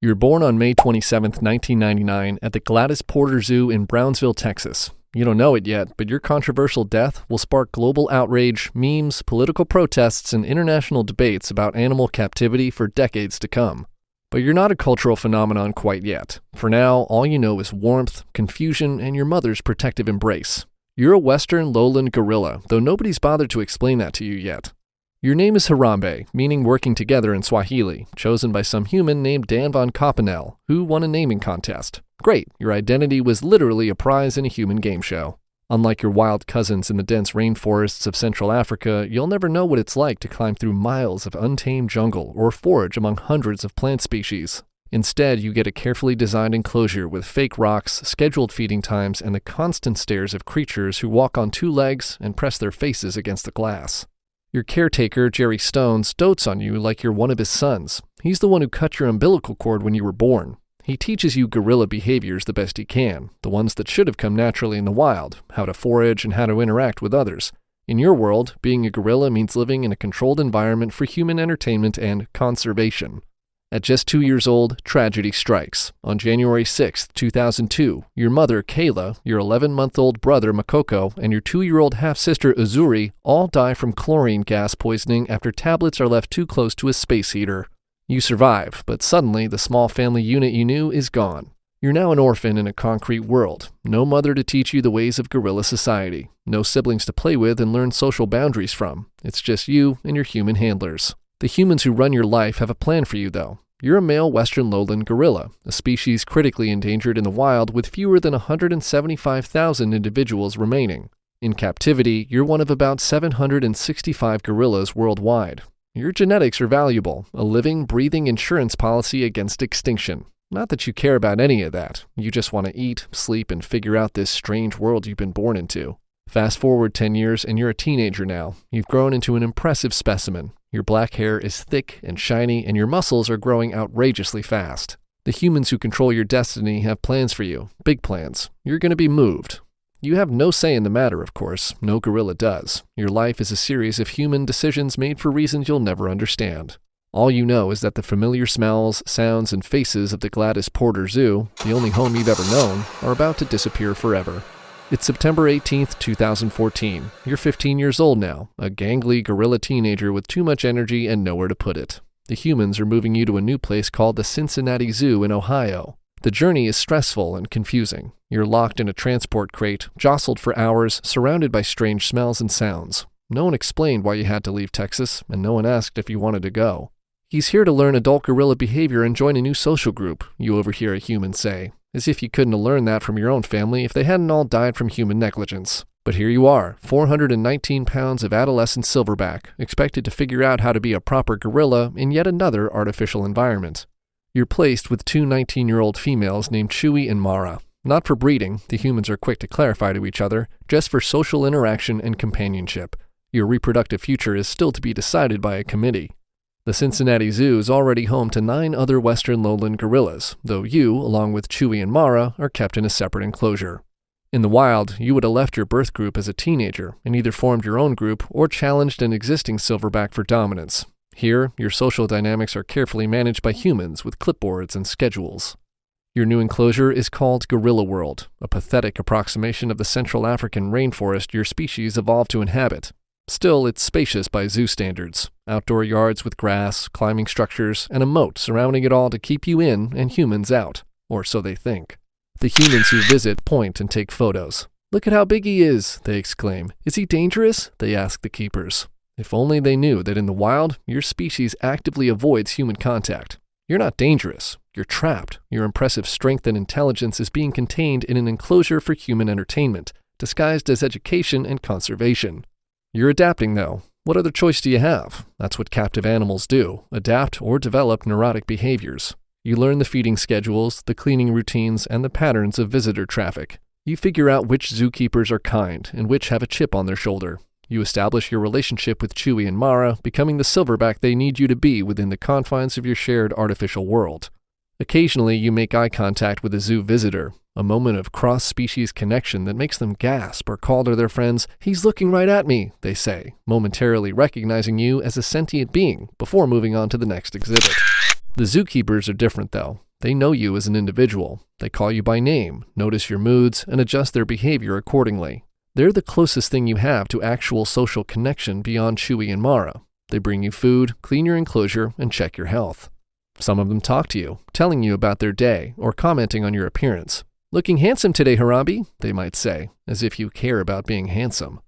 You were born on May 27, 1999, at the Gladys Porter Zoo in Brownsville, Texas. You don't know it yet, but your controversial death will spark global outrage, memes, political protests, and international debates about animal captivity for decades to come. But you're not a cultural phenomenon quite yet. For now, all you know is warmth, confusion, and your mother's protective embrace. You're a Western lowland gorilla, though nobody's bothered to explain that to you yet. Your name is Harambe, meaning working together in Swahili, chosen by some human named Dan von Koppenel, who won a naming contest. Great, your identity was literally a prize in a human game show. Unlike your wild cousins in the dense rainforests of Central Africa, you'll never know what it's like to climb through miles of untamed jungle or forage among hundreds of plant species. Instead, you get a carefully designed enclosure with fake rocks, scheduled feeding times, and the constant stares of creatures who walk on two legs and press their faces against the glass. Your caretaker, Jerry Stones, dotes on you like you're one of his sons. He's the one who cut your umbilical cord when you were born. He teaches you gorilla behaviors the best he can, the ones that should have come naturally in the wild, how to forage and how to interact with others. In your world, being a gorilla means living in a controlled environment for human entertainment and conservation. At just 2 years old, tragedy strikes. On January 6, 2002, your mother, Kayla, your 11-month-old brother, Makoko, and your 2-year-old half-sister, Uzuri, all die from chlorine gas poisoning after tablets are left too close to a space heater. You survive, but suddenly the small family unit you knew is gone. You're now an orphan in a concrete world. No mother to teach you the ways of gorilla society. No siblings to play with and learn social boundaries from. It's just you and your human handlers. The humans who run your life have a plan for you, though. You're a male western lowland gorilla, a species critically endangered in the wild with fewer than 175,000 individuals remaining. In captivity, you're one of about 765 gorillas worldwide. Your genetics are valuable, a living, breathing insurance policy against extinction. Not that you care about any of that. You just want to eat, sleep, and figure out this strange world you've been born into. Fast forward 10 years and you're a teenager now. You've grown into an impressive specimen. Your black hair is thick and shiny, and your muscles are growing outrageously fast. The humans who control your destiny have plans for you, big plans. You're going to be moved. You have no say in the matter, of course. No gorilla does. Your life is a series of human decisions made for reasons you'll never understand. All you know is that the familiar smells, sounds, and faces of the Gladys Porter Zoo, the only home you've ever known, are about to disappear forever. It's September 18th, 2014. You're 15 years old now, a gangly gorilla teenager with too much energy and nowhere to put it. The humans are moving you to a new place called the Cincinnati Zoo in Ohio. The journey is stressful and confusing. You're locked in a transport crate, jostled for hours, surrounded by strange smells and sounds. No one explained why you had to leave Texas, and no one asked if you wanted to go. He's here to learn adult gorilla behavior and join a new social group, you overhear a human say. As if you couldn't have learned that from your own family if they hadn't all died from human negligence. But here you are, 419 pounds of adolescent silverback, expected to figure out how to be a proper gorilla in yet another artificial environment. You're placed with two 19-year-old females named Chewy and Mara. Not for breeding, the humans are quick to clarify to each other, just for social interaction and companionship. Your reproductive future is still to be decided by a committee. The Cincinnati Zoo is already home to 9 other western lowland gorillas, though you, along with Chewy and Mara, are kept in a separate enclosure. In the wild, you would have left your birth group as a teenager and either formed your own group or challenged an existing silverback for dominance. Here, your social dynamics are carefully managed by humans with clipboards and schedules. Your new enclosure is called Gorilla World, a pathetic approximation of the Central African rainforest your species evolved to inhabit. Still, it's spacious by zoo standards. Outdoor yards with grass, climbing structures, and a moat surrounding it all to keep you in and humans out. Or so they think. The humans who visit point and take photos. "Look at how big he is," they exclaim. "Is he dangerous?" they ask the keepers. If only they knew that in the wild, your species actively avoids human contact. You're not dangerous. You're trapped. Your impressive strength and intelligence is being contained in an enclosure for human entertainment, disguised as education and conservation. You're adapting, though. What other choice do you have? That's what captive animals do, adapt or develop neurotic behaviors. You learn the feeding schedules, the cleaning routines, and the patterns of visitor traffic. You figure out which zookeepers are kind and which have a chip on their shoulder. You establish your relationship with Chewy and Mara, becoming the silverback they need you to be within the confines of your shared artificial world. Occasionally, you make eye contact with a zoo visitor, a moment of cross-species connection that makes them gasp or call to their friends, "He's looking right at me," they say, momentarily recognizing you as a sentient being before moving on to the next exhibit. The zookeepers are different, though. They know you as an individual. They call you by name, notice your moods, and adjust their behavior accordingly. They're the closest thing you have to actual social connection beyond Chewy and Mara. They bring you food, clean your enclosure, and check your health. Some of them talk to you, telling you about their day or commenting on your appearance. "Looking handsome today, Harambe," they might say, as if you care about being handsome.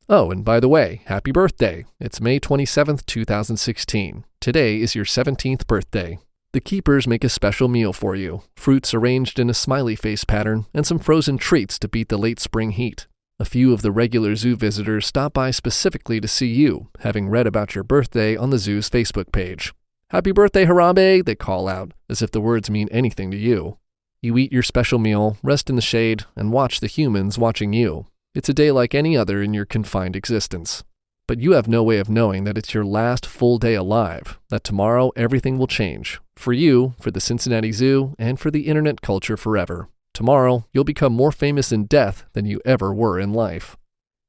Oh, and by the way, happy birthday. It's May 27th, 2016. Today is your 17th birthday. The keepers make a special meal for you, fruits arranged in a smiley face pattern, and some frozen treats to beat the late spring heat. A few of the regular zoo visitors stop by specifically to see you, having read about your birthday on the zoo's Facebook page. "Happy birthday, Harambe," they call out, as if the words mean anything to you. You eat your special meal, rest in the shade, and watch the humans watching you. It's a day like any other in your confined existence. But you have no way of knowing that it's your last full day alive, that tomorrow everything will change. For you, for the Cincinnati Zoo, and for the internet culture forever. Tomorrow, you'll become more famous in death than you ever were in life.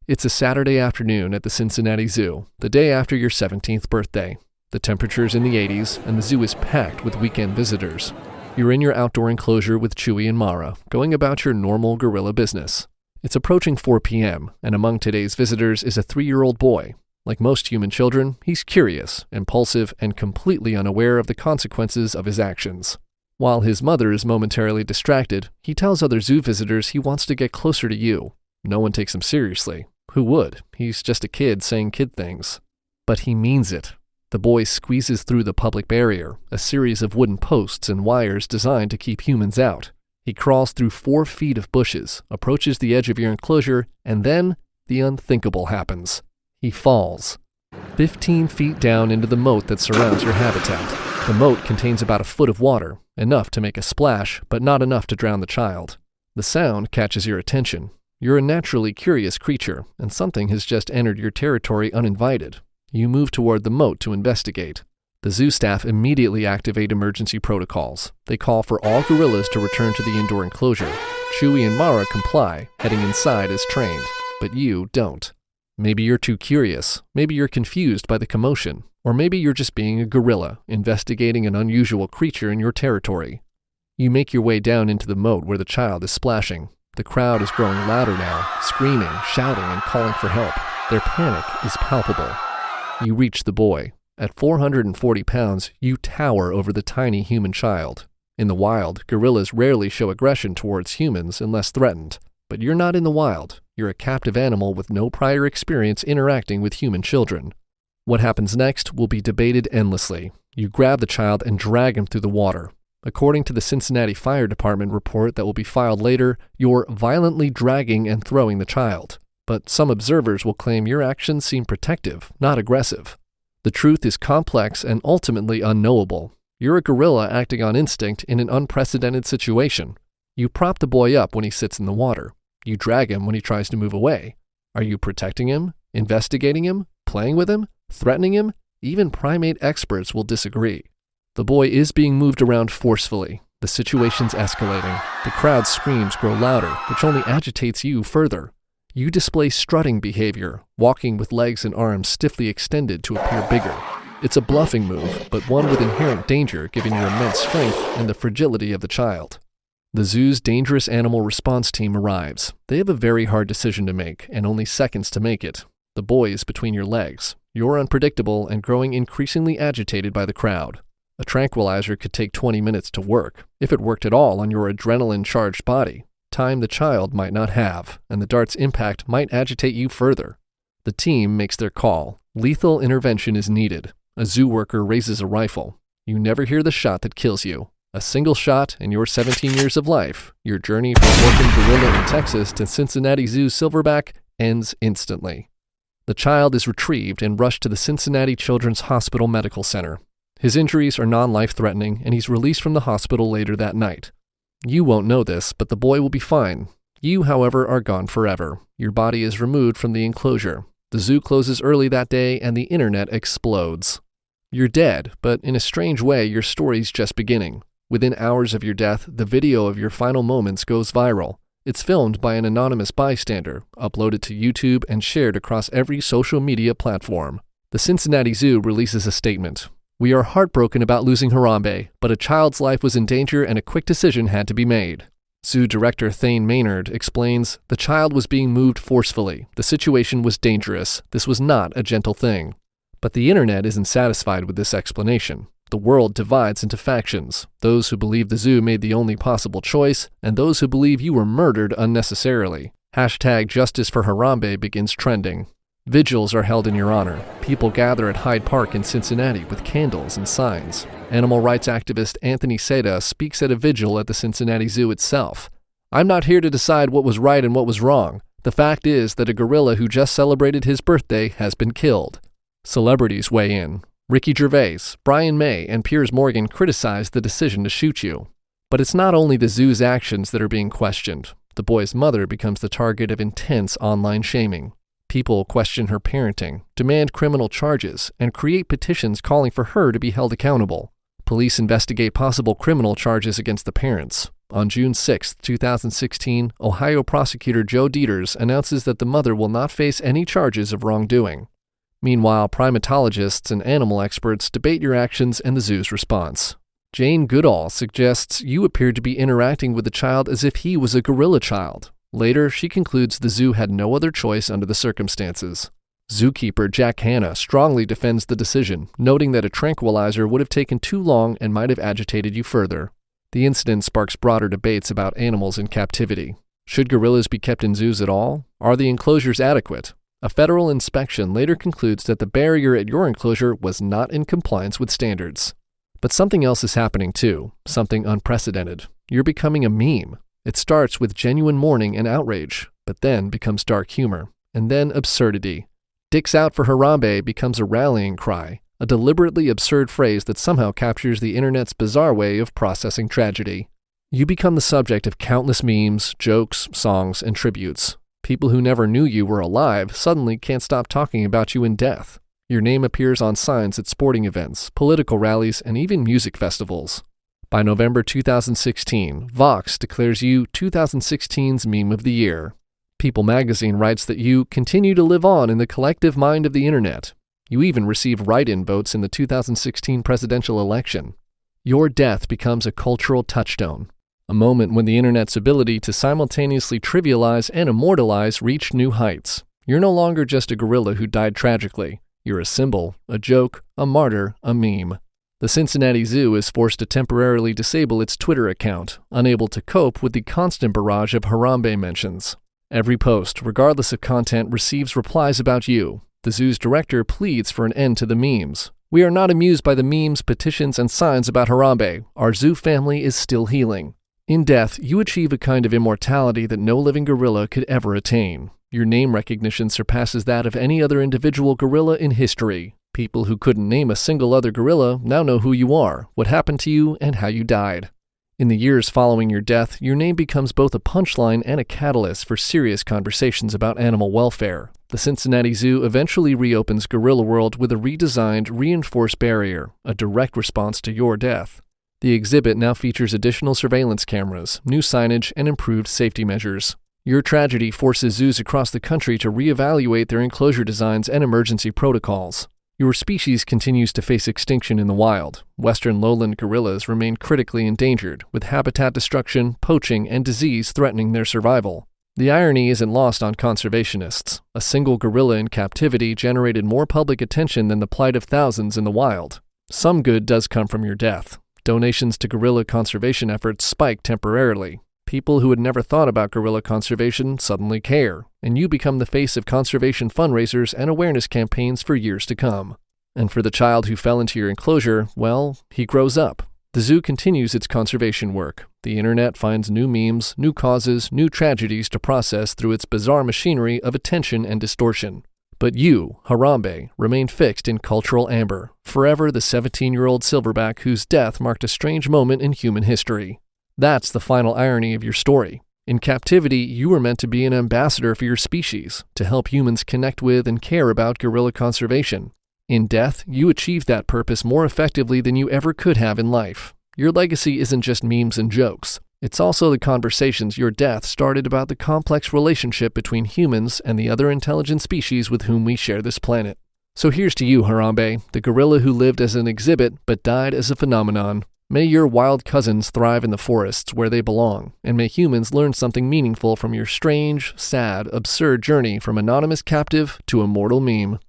It's a Saturday afternoon at the Cincinnati Zoo, the day after your 17th birthday. The temperature's in the 80s, and the zoo is packed with weekend visitors. You're in your outdoor enclosure with Chewy and Mara, going about your normal gorilla business. It's approaching 4 p.m., and among today's visitors is a 3-year-old boy. Like most human children, he's curious, impulsive, and completely unaware of the consequences of his actions. While his mother is momentarily distracted, he tells other zoo visitors he wants to get closer to you. No one takes him seriously. Who would? He's just a kid saying kid things. But he means it. The boy squeezes through the public barrier, a series of wooden posts and wires designed to keep humans out. He crawls through 4 feet of bushes, approaches the edge of your enclosure, and then the unthinkable happens. He falls. 15 feet down into the moat that surrounds your habitat. The moat contains about a foot of water, enough to make a splash, but not enough to drown the child. The sound catches your attention. You're a naturally curious creature, and something has just entered your territory uninvited. You move toward the moat to investigate. The zoo staff immediately activate emergency protocols. They call for all gorillas to return to the indoor enclosure. Chewy and Mara comply, heading inside as trained, but you don't. Maybe you're too curious, maybe you're confused by the commotion, or maybe you're just being a gorilla, investigating an unusual creature in your territory. You make your way down into the moat where the child is splashing. The crowd is growing louder now, screaming, shouting, and calling for help. Their panic is palpable. You reach the boy. At 440 pounds, you tower over the tiny human child. In the wild, gorillas rarely show aggression towards humans unless threatened. But you're not in the wild. You're a captive animal with no prior experience interacting with human children. What happens next will be debated endlessly. You grab the child and drag him through the water. According to the Cincinnati Fire Department report that will be filed later, you're violently dragging and throwing the child. But some observers will claim your actions seem protective, not aggressive. The truth is complex and ultimately unknowable. You're a gorilla acting on instinct in an unprecedented situation. You prop the boy up when he sits in the water. You drag him when he tries to move away. Are you protecting him, investigating him, playing with him, threatening him? Even primate experts will disagree. The boy is being moved around forcefully. The situation's escalating. The crowd's screams grow louder, which only agitates you further. You display strutting behavior, walking with legs and arms stiffly extended to appear bigger. It's a bluffing move, but one with inherent danger given your immense strength and the fragility of the child. The zoo's dangerous animal response team arrives. They have a very hard decision to make, and only seconds to make it. The boy is between your legs. You're unpredictable and growing increasingly agitated by the crowd. A tranquilizer could take 20 minutes to work, if it worked at all on your adrenaline-charged body. Time the child might not have, and the dart's impact might agitate you further. The team makes their call. Lethal intervention is needed. A zoo worker raises a rifle. You never hear the shot that kills you. A single shot in your 17 years of life, your journey from orphan gorilla in Texas to Cincinnati Zoo silverback, ends instantly. The child is retrieved and rushed to the Cincinnati Children's Hospital Medical Center. His injuries are non-life-threatening, and he's released from the hospital later that night. You won't know this, but the boy will be fine. You, however, are gone forever. Your body is removed from the enclosure. The zoo closes early that day, and the internet explodes. You're dead, but in a strange way, your story's just beginning. Within hours of your death, the video of your final moments goes viral. It's filmed by an anonymous bystander, uploaded to YouTube, and shared across every social media platform. The Cincinnati Zoo releases a statement. We are heartbroken about losing Harambe, but a child's life was in danger and a quick decision had to be made. Zoo director Thane Maynard explains, "The child was being moved forcefully. The situation was dangerous. This was not a gentle thing." But the internet isn't satisfied with this explanation. The world divides into factions, those who believe the zoo made the only possible choice, and those who believe you were murdered unnecessarily. #Justice for Harambe begins trending. Vigils are held in your honor. People gather at Hyde Park in Cincinnati with candles and signs. Animal rights activist Anthony Seda speaks at a vigil at the Cincinnati Zoo itself. "I'm not here to decide what was right and what was wrong. The fact is that a gorilla who just celebrated his birthday has been killed." Celebrities weigh in. Ricky Gervais, Brian May, and Piers Morgan criticize the decision to shoot you. But it's not only the zoo's actions that are being questioned. The boy's mother becomes the target of intense online shaming. People question her parenting, demand criminal charges, and create petitions calling for her to be held accountable. Police investigate possible criminal charges against the parents. On June 6, 2016, Ohio prosecutor Joe Dieters announces that the mother will not face any charges of wrongdoing. Meanwhile, primatologists and animal experts debate your actions and the zoo's response. Jane Goodall suggests you appeared to be interacting with the child as if he was a gorilla child. Later, she concludes the zoo had no other choice under the circumstances. Zookeeper Jack Hanna strongly defends the decision, noting that a tranquilizer would have taken too long and might have agitated you further. The incident sparks broader debates about animals in captivity. Should gorillas be kept in zoos at all? Are the enclosures adequate? A federal inspection later concludes that the barrier at your enclosure was not in compliance with standards. But something else is happening too, something unprecedented. You're becoming a meme. It starts with genuine mourning and outrage, but then becomes dark humor, and then absurdity. "Dicks out for Harambe" becomes a rallying cry, a deliberately absurd phrase that somehow captures the internet's bizarre way of processing tragedy. You become the subject of countless memes, jokes, songs, and tributes. People who never knew you were alive suddenly can't stop talking about you in death. Your name appears on signs at sporting events, political rallies, and even music festivals. By November 2016, Vox declares you 2016's Meme of the Year. People magazine writes that you continue to live on in the collective mind of the internet. You even receive write-in votes in the 2016 presidential election. Your death becomes a cultural touchstone, a moment when the internet's ability to simultaneously trivialize and immortalize reached new heights. You're no longer just a gorilla who died tragically. You're a symbol, a joke, a martyr, a meme. The Cincinnati Zoo is forced to temporarily disable its Twitter account, unable to cope with the constant barrage of Harambe mentions. Every post, regardless of content, receives replies about you. The zoo's director pleads for an end to the memes. "We are not amused by the memes, petitions, and signs about Harambe. Our zoo family is still healing." In death, you achieve a kind of immortality that no living gorilla could ever attain. Your name recognition surpasses that of any other individual gorilla in history. People who couldn't name a single other gorilla now know who you are, what happened to you, and how you died. In the years following your death, your name becomes both a punchline and a catalyst for serious conversations about animal welfare. The Cincinnati Zoo eventually reopens Gorilla World with a redesigned, reinforced barrier, a direct response to your death. The exhibit now features additional surveillance cameras, new signage, and improved safety measures. Your tragedy forces zoos across the country to reevaluate their enclosure designs and emergency protocols. Your species continues to face extinction in the wild. Western lowland gorillas remain critically endangered, with habitat destruction, poaching, and disease threatening their survival. The irony isn't lost on conservationists. A single gorilla in captivity generated more public attention than the plight of thousands in the wild. Some good does come from your death. Donations to gorilla conservation efforts spike temporarily. People who had never thought about gorilla conservation suddenly care, and you become the face of conservation fundraisers and awareness campaigns for years to come. And for the child who fell into your enclosure, well, he grows up. The zoo continues its conservation work. The internet finds new memes, new causes, new tragedies to process through its bizarre machinery of attention and distortion. But you, Harambe, remain fixed in cultural amber, forever the 17-year-old silverback whose death marked a strange moment in human history. That's the final irony of your story. In captivity, you were meant to be an ambassador for your species, to help humans connect with and care about gorilla conservation. In death, you achieved that purpose more effectively than you ever could have in life. Your legacy isn't just memes and jokes. It's also the conversations your death started about the complex relationship between humans and the other intelligent species with whom we share this planet. So here's to you, Harambe, the gorilla who lived as an exhibit but died as a phenomenon. May your wild cousins thrive in the forests where they belong, and may humans learn something meaningful from your strange, sad, absurd journey from anonymous captive to immortal meme.